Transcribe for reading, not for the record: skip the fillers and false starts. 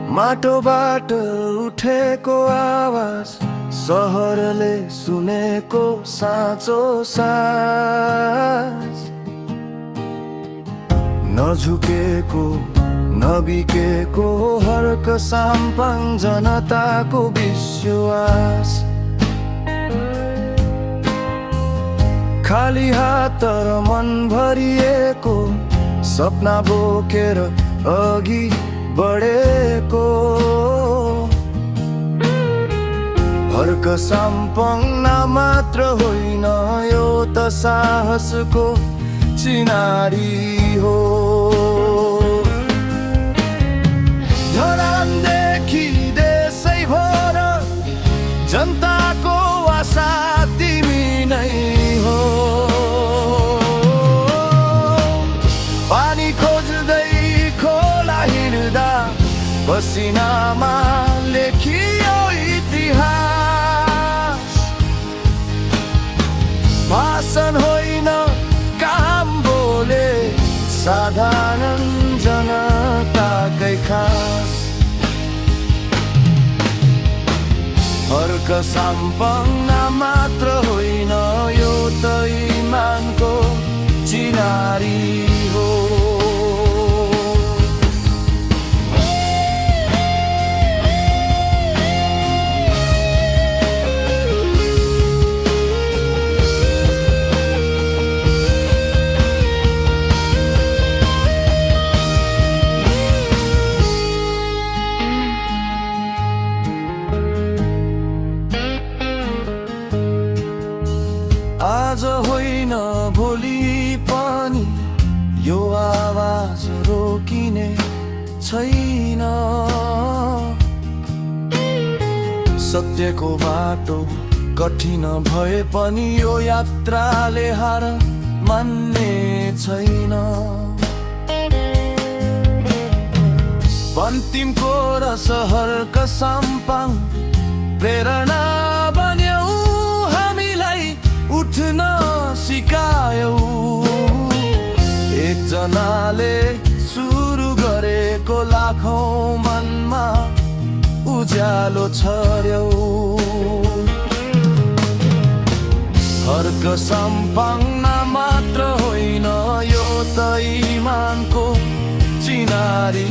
माटोबाट उठेको आवाज सहरले सुनेको साँचो सास नझुकेको नबिकेको हर्क साम्पाङ जनताको विश्वास खाली हात र मन भरिएको सपना बोकेर अघि बढेको हर्क साम्पाङ मात्र होइन यो त साहसको चिनारी हो धरानदेखि देशैभर जनताको आशा तिमी नै हो पानी खोज्दै खोला हिँड्दा पसिनामा लेखियो इतिहास भाषण होइन काम बोले साधारण जनताकै खास हर्क साम्पाङ मात्र होइन यो त इमानको चिनारी हो आज होइन भोलि पनि यो आवाज रोकिने छैन सत्यको बाटो कठिन भए पनि यो यात्राले हार मान्ने छैन अन्तिमको रस हर्क साम्पाङ प्रेरणा बन्यौ उठ्न सिकायौ एकजनाले सुरु गरेको लाखौं मनमा उज्यालो छर्यौ हर्क साम्पाङ मात्र होइन यो त इमानको चिनारी